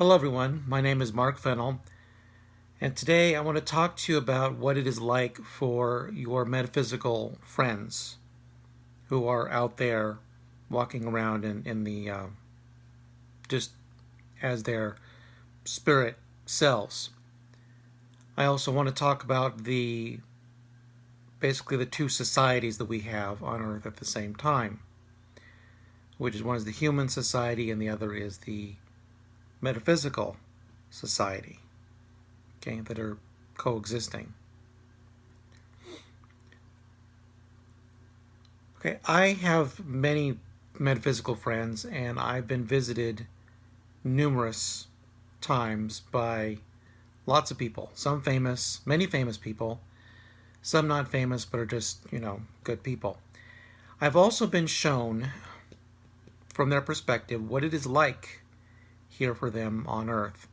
Hello everyone, my name is Mark Fennell, and today I want to talk to you about what it is like for your metaphysical friends who are out there walking around in the just as their spirit selves. I also want to talk about basically the two societies that we have on Earth at the same time, which is one is the human society and the other is the metaphysical society, okay, that are coexisting. Okay, I have many metaphysical friends, and I've been visited numerous times by lots of people. Some famous, many famous people, some not famous, but are just, good people. I've also been shown, from their perspective, what it is like here for them on Earth.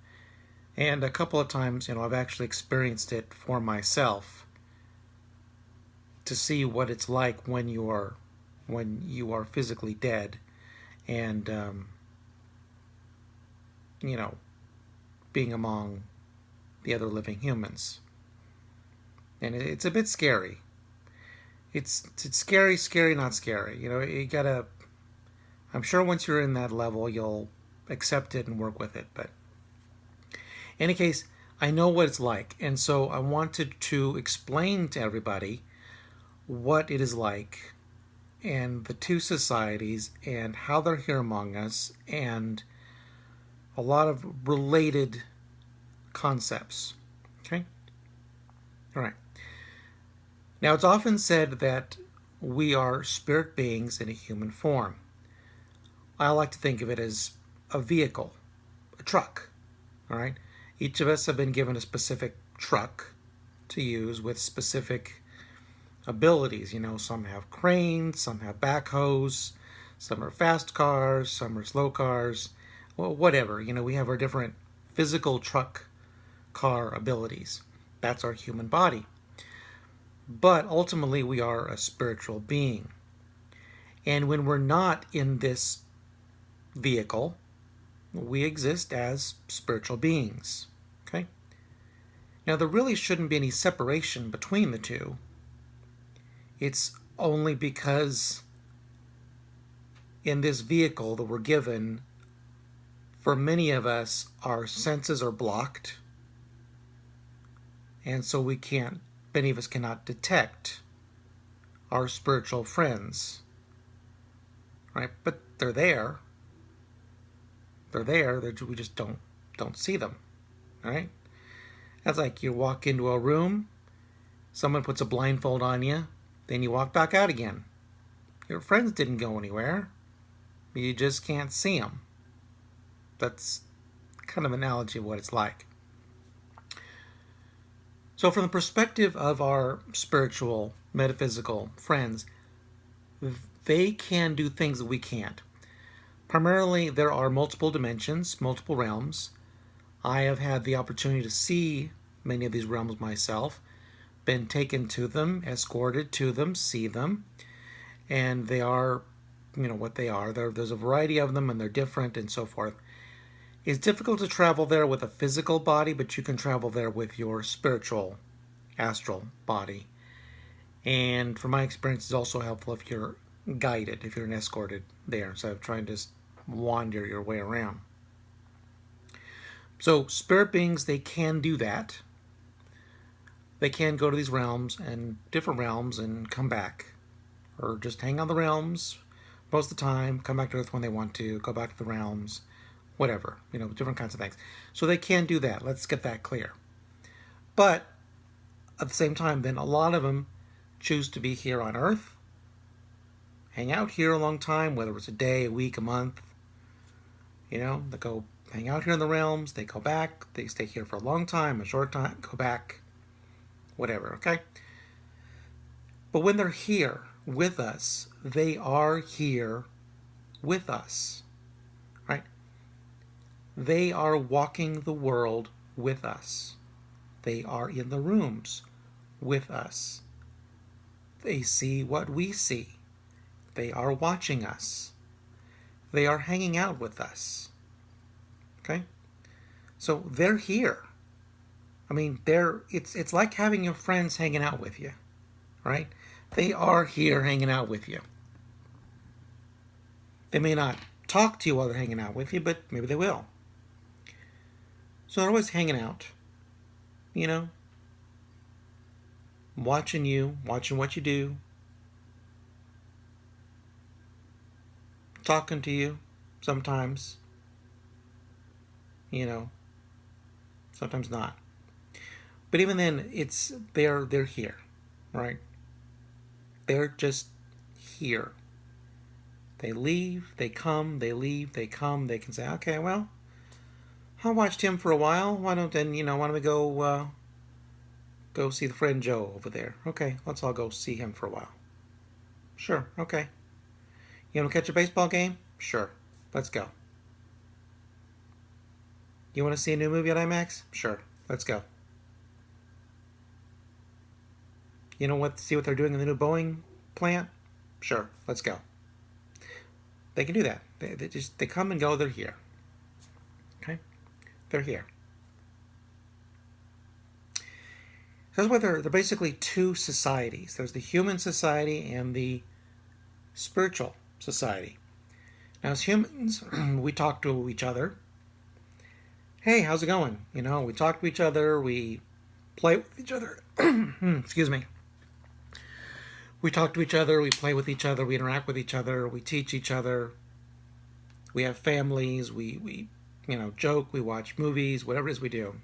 And a couple of times, I've actually experienced it for myself to see what it's like when you are physically dead and being among the other living humans. And it's a bit scary. It's scary, not scary. You gotta. I'm sure once you're in that level, you'll accept it and work with it. But in any case, I know what it's like, and so I wanted to explain to everybody what it is like and the two societies and how they're here among us and a lot of related concepts. Okay? All right. Now, it's often said that we are spirit beings in a human form. I like to think of it as a vehicle, a truck. All right? Each of us have been given a specific truck to use with specific abilities. Some have cranes, some have backhoes, some are fast cars, some are slow cars, well, whatever. We have our different physical truck car abilities. That's our human body. But ultimately, we are a spiritual being. And when we're not in this vehicle, we exist as spiritual beings. Okay? Now, there really shouldn't be any separation between the two. It's only because in this vehicle that we're given, for many of us, our senses are blocked, and so many of us cannot detect our spiritual friends, right? But they're there. We just don't see them, all right? That's like you walk into a room, someone puts a blindfold on you, then you walk back out again. Your friends didn't go anywhere. You just can't see them. That's kind of an analogy of what it's like. So from the perspective of our spiritual, metaphysical friends, they can do things that we can't. Primarily, there are multiple dimensions, multiple realms. I have had the opportunity to see many of these realms myself, been taken to them, escorted to them, see them, and they are, what they are. There's a variety of them, and they're different and so forth. It's difficult to travel there with a physical body, but you can travel there with your spiritual, astral body. And from my experience, it's also helpful if you're guided, if you're escorted there, instead of trying to wander your way around. So spirit beings, they can do that. They can go to these realms and different realms and come back, or just hang on the realms most of the time, come back to Earth when they want to, go back to the realms, whatever, different kinds of things. So they can do that. Let's get that clear. But at the same time, then a lot of them choose to be here on Earth, hang out here a long time, whether it's a day, a week, a month. They go hang out here in the realms, they go back, they stay here for a long time, a short time, go back, whatever, okay? But when they're here with us, they are here with us, right? They are walking the world with us. They are in the rooms with us. They see what we see. They are watching us. They are hanging out with us. Okay? So they're here. I mean, it's like having your friends hanging out with you, right? They are here hanging out with you. They may not talk to you while they're hanging out with you, but maybe they will. So they're always hanging out, you know, watching you, watching what you do, talking to you sometimes, you know, sometimes not. But even then, they're here, right? They're just here. They leave, they come, they leave, they come. They can say, okay, well, I watched him for a while. Why don't we go see the friend Joe over there? Okay, let's all go see him for a while. Sure, okay. You want to catch a baseball game? Sure, let's go. You want to see a new movie at IMAX? Sure, let's go. You know what? See what they're doing in the new Boeing plant? Sure, let's go. They can do that. They come and go. They're here. Okay, they're here. So that's why they're basically two societies. There's the human society and the spiritual society. Now, as humans, we talk to each other. Hey, how's it going? You know, we talk to each other. We play with each other. Excuse me. We talk to each other. We play with each other. We interact with each other. We teach each other. We have families. We joke. We watch movies. Whatever it is we do.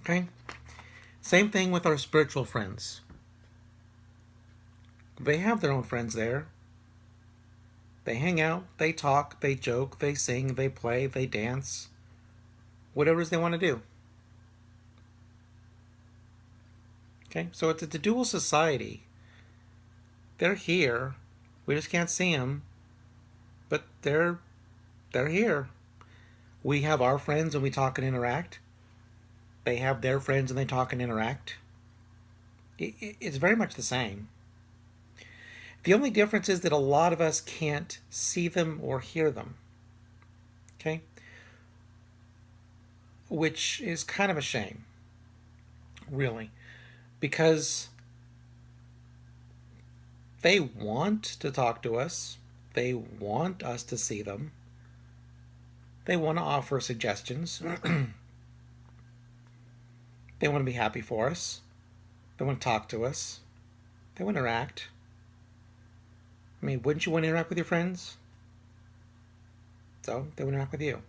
Okay? Same thing with our spiritual friends. They have their own friends there. They hang out, they talk, they joke, they sing, they play, they dance. Whatever it is they want to do. Okay? So it's a dual society. They're here. We just can't see them. But they're here. We have our friends and we talk and interact. They have their friends and they talk and interact. It's very much the same. The only difference is that a lot of us can't see them or hear them. Okay? Which is kind of a shame, really. Because they want to talk to us. They want us to see them. They want to offer suggestions. They want to be happy for us. They want to talk to us. They want to interact. I mean, wouldn't you want to interact with your friends? So, they want to interact with you.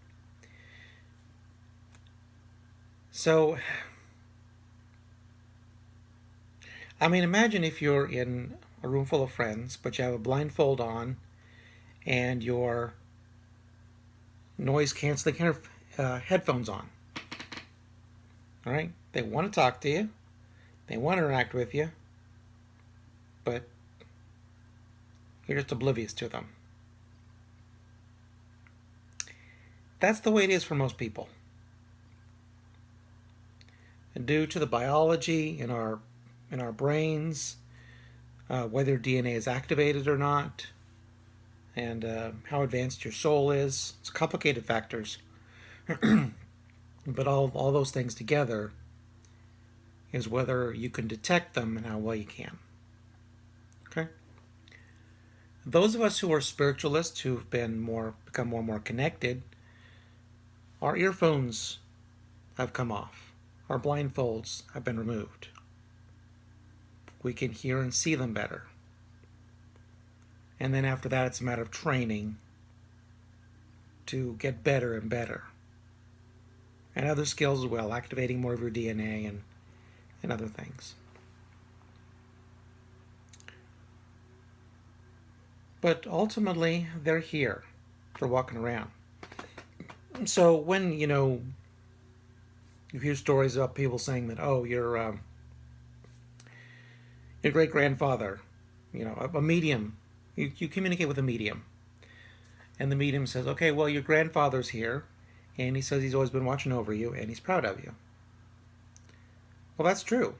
So, I mean, imagine if you're in a room full of friends, but you have a blindfold on and your noise-canceling headphones on. All right? They want to talk to you. They want to interact with you. But you're just oblivious to them. That's the way it is for most people. And due to the biology in our brains, whether DNA is activated or not, and how advanced your soul is, it's complicated factors. But all those things together is whether you can detect them and how well you can. Okay? Those of us who are spiritualists, who've become more and more connected, our earphones have come off. Our blindfolds have been removed. We can hear and see them better. And then after that, it's a matter of training to get better and better. And other skills as well, activating more of your DNA and other things. But ultimately, they're here. They're walking around. So when, you hear stories about people saying that, oh, your great-grandfather, a medium, you communicate with a medium. And the medium says, okay, well, your grandfather's here, and he says he's always been watching over you, and he's proud of you. Well, that's true.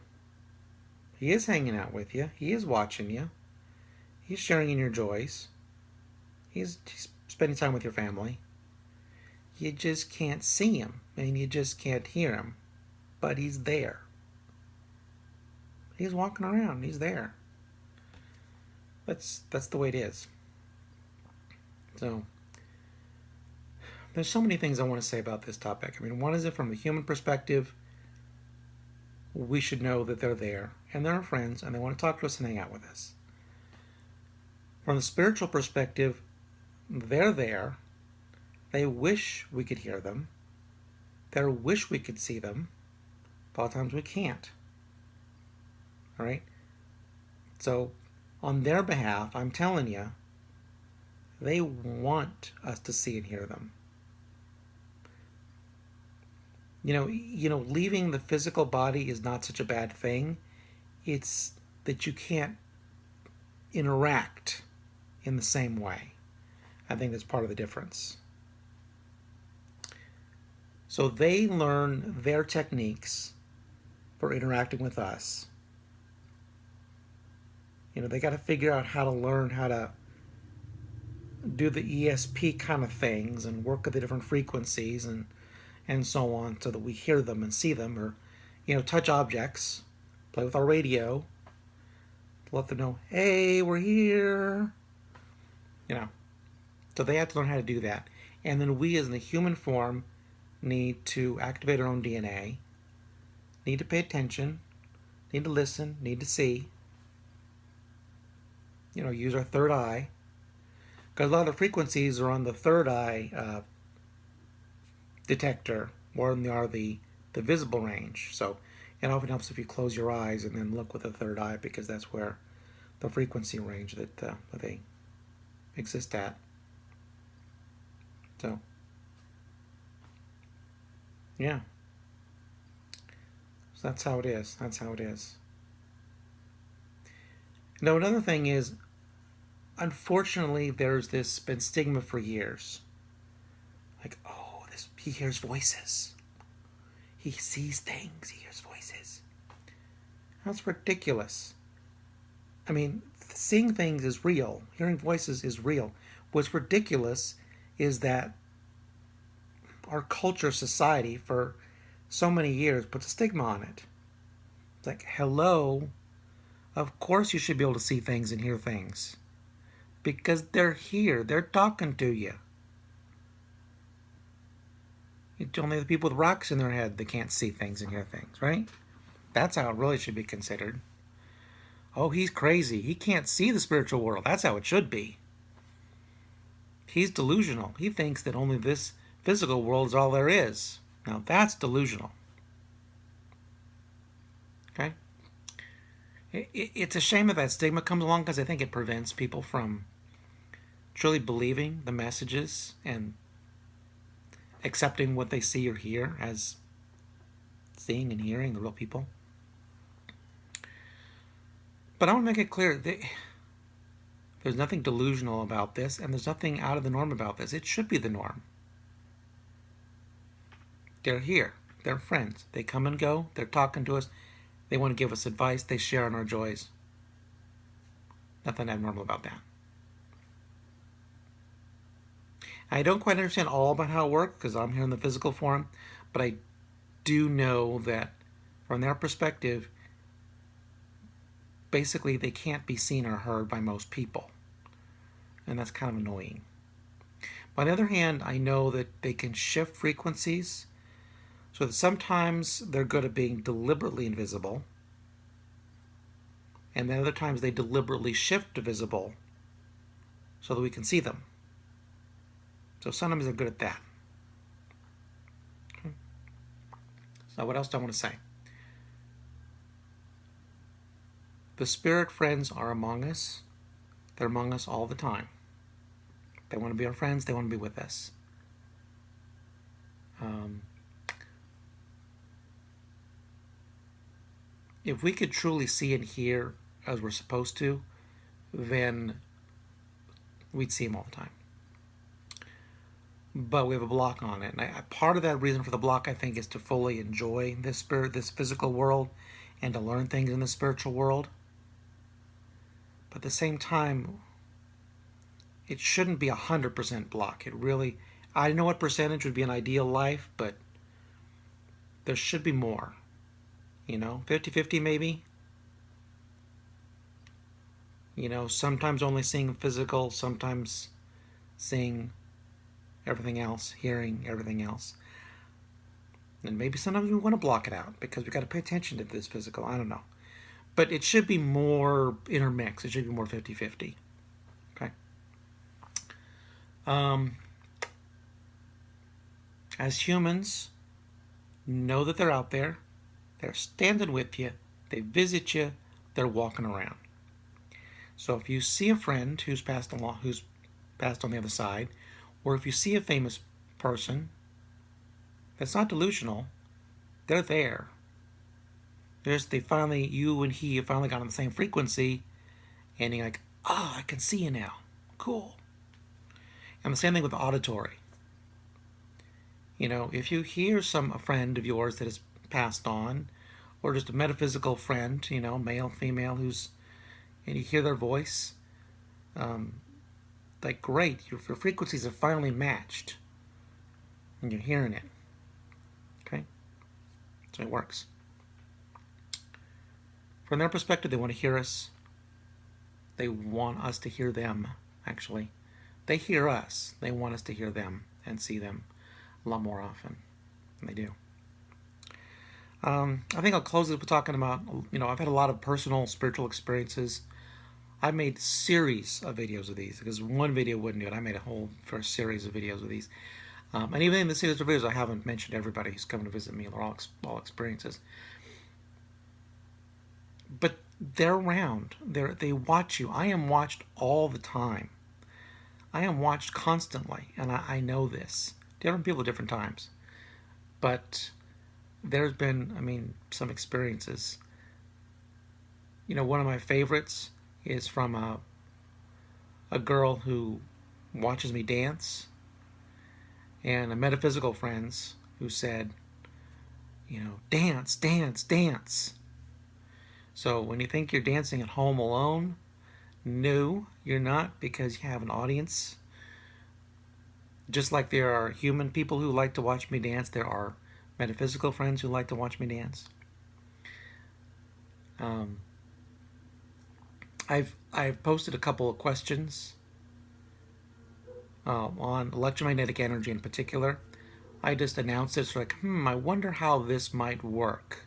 He is hanging out with you. He is watching you. He's sharing in your joys. He's spending time with your family. You just can't see him and you just can't hear him, but he's there. He's walking around. He's there. That's the way it is. So there's so many things I want to say about this topic. I mean, one is that from the human perspective, we should know that they're there and they're our friends and they want to talk to us and hang out with us. From the spiritual perspective, they're there. They wish we could hear them. They wish we could see them. A lot of times we can't. All right? So, on their behalf, I'm telling you, they want us to see and hear them. You know, leaving the physical body is not such a bad thing. It's that you can't interact in the same way. I think that's part of the difference. So they learn their techniques for interacting with us. You know, they got to figure out how to learn how to do the ESP kind of things and work with the different frequencies and so on, so that we hear them and see them, or, you know, touch objects, play with our radio, let them know, hey, we're here. You know, so they have to learn how to do that. And then we, as in the human form, need to activate our own DNA, need to pay attention, need to listen, need to see, you know, use our third eye. Because a lot of the frequencies are on the third eye detector more than they are the visible range. So it often helps if you close your eyes and then look with the third eye, because that's where the frequency range that they exist at. So, yeah. So that's how it is. That's how it is. Now, another thing is, unfortunately, there's been stigma for years. Like, oh, he hears voices. He sees things. He hears voices. That's ridiculous. I mean, seeing things is real. Hearing voices is real. What's ridiculous is that our culture, society, for so many years puts a stigma on it. It's like, hello, of course you should be able to see things and hear things. Because they're here. They're talking to you. It's only the people with rocks in their head that can't see things and hear things, right? That's how it really should be considered. Oh, he's crazy. He can't see the spiritual world. That's how it should be. He's delusional. He thinks that only this physical world is all there is. Now, that's delusional. Okay? It's a shame that stigma comes along, because I think it prevents people from truly believing the messages and accepting what they see or hear as seeing and hearing the real people. But I want to make it clear that there's nothing delusional about this, and there's nothing out of the norm about this. It should be the norm. They're here. They're friends. They come and go. They're talking to us. They want to give us advice. They share in our joys. Nothing abnormal about that. I don't quite understand all about how it works, because I'm here in the physical form, but I do know that from their perspective, basically they can't be seen or heard by most people. And that's kind of annoying. But on the other hand, I know that they can shift frequencies, so that sometimes they're good at being deliberately invisible, and then other times they deliberately shift to visible so that we can see them. So sometimes they're good at that. Okay. So what else do I want to say? The spirit friends are among us. They're among us all the time. They want to be our friends. They want to be with us. If we could truly see and hear as we're supposed to, then we'd see them all the time. But we have a block on it. And part of that reason for the block, I think, is to fully enjoy this physical world, and to learn things in the spiritual world. But at the same time, it shouldn't be 100% block. I know what percentage would be an ideal life, but there should be more. 50-50 maybe. Sometimes only seeing physical, sometimes seeing everything else, hearing everything else. And maybe sometimes we want to block it out because we got to pay attention to this physical. I don't know. But it should be more intermixed. It should be more 50-50. Okay? As humans, know that they're out there. They're standing with you. They visit you. They're walking around. So if you see a friend who's passed on the other side, or if you see a famous person that's not delusional, they're there. You and he have finally got on the same frequency, and you're like, I can see you now. Cool. And the same thing with the auditory. If you hear a friend of yours that has passed on, or just a metaphysical friend, male, female, and you hear their voice, like, great, your frequencies have finally matched, and you're hearing it. Okay? So it works. From their perspective, they want to hear us. They want us to hear them, actually. They hear us. They want us to hear them and see them a lot more often than they do. I think I'll close it with talking about, I've had a lot of personal spiritual experiences. I made a series of videos of these because one video wouldn't do it. I made a whole first series of videos of these. And even in the series of videos, I haven't mentioned everybody who's coming to visit me. They're all experiences. But they're around. They watch you. I am watched all the time. I am watched constantly, and I know this. Different people at different times. But there's been, some experiences. One of my favorites is from a girl who watches me dance, and a Metaphysical Friends who said, dance, dance, dance. So when you think you're dancing at home alone, no, you're not, because you have an audience. Just like there are human people who like to watch me dance, there are metaphysical friends who like to watch me dance. I've posted a couple of questions on electromagnetic energy in particular. I just announced it, so I wonder how this might work.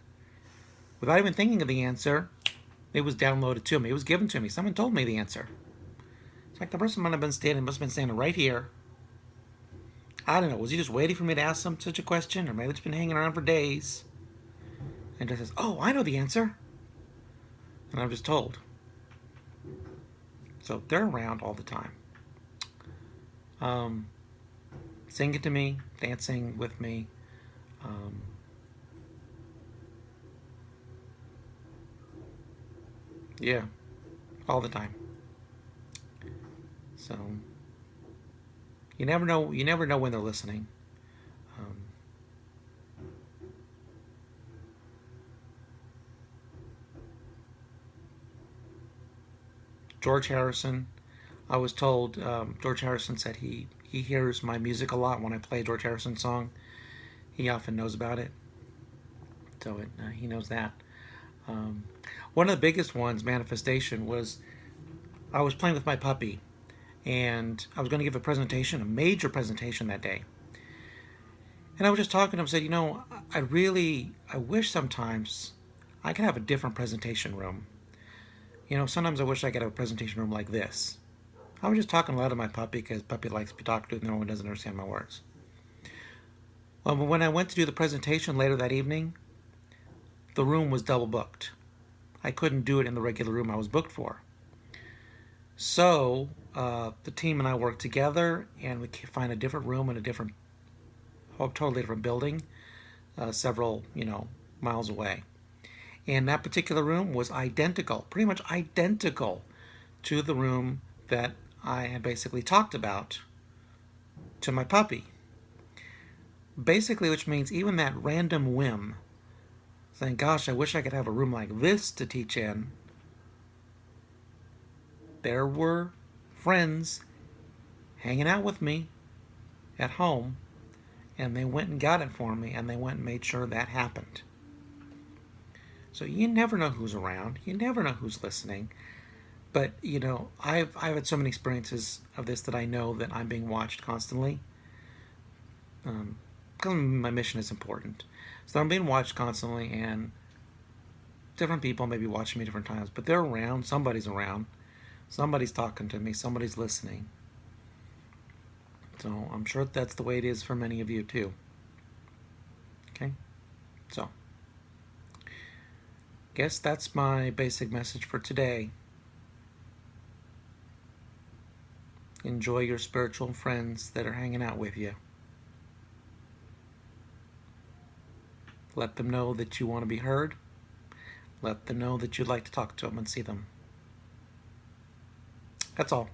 Without even thinking of the answer, it was downloaded to me. It was given to me. Someone told me the answer. It's like the person must have been standing right here. I don't know. Was he just waiting for me to ask them such a question? Or maybe it's been hanging around for days. And just says, I know the answer. And I'm just told. So they're around all the time. Singing to me, dancing with me. Yeah, all the time. So you never know when they're listening. George Harrison, I was told, George Harrison said he hears my music a lot when I play a George Harrison song. He often knows about it, so he knows that. One of the biggest ones, manifestation, was I was playing with my puppy, and I was going to give a major presentation that day. And I was just talking to him, said, I wish sometimes I could have a different presentation room. Sometimes I wish I could have a presentation room like this. I was just talking a lot to my puppy because puppy likes to be talked to and no one doesn't understand my words. Well, when I went to do the presentation later that evening, the room was double booked. I couldn't do it in the regular room I was booked for. So the team and I worked together, and we find a different room in a totally different building, several miles away. And that particular room was identical, pretty much identical, to the room that I had basically talked about to my puppy. Basically, which means even that random whim, saying, gosh, I wish I could have a room like this to teach in, there were friends hanging out with me at home, and they went and got it for me, and they went and made sure that happened. So you never know who's around. You never know who's listening. But, I've had so many experiences of this that I know that I'm being watched constantly. Because my mission is important. So I'm being watched constantly, and different people may be watching me different times, but they're around. Somebody's around. Somebody's talking to me. Somebody's listening. So I'm sure that's the way it is for many of you too. Okay? So, guess that's my basic message for today. Enjoy your spiritual friends that are hanging out with you. Let them know that you want to be heard. Let them know that you'd like to talk to them and see them. That's all.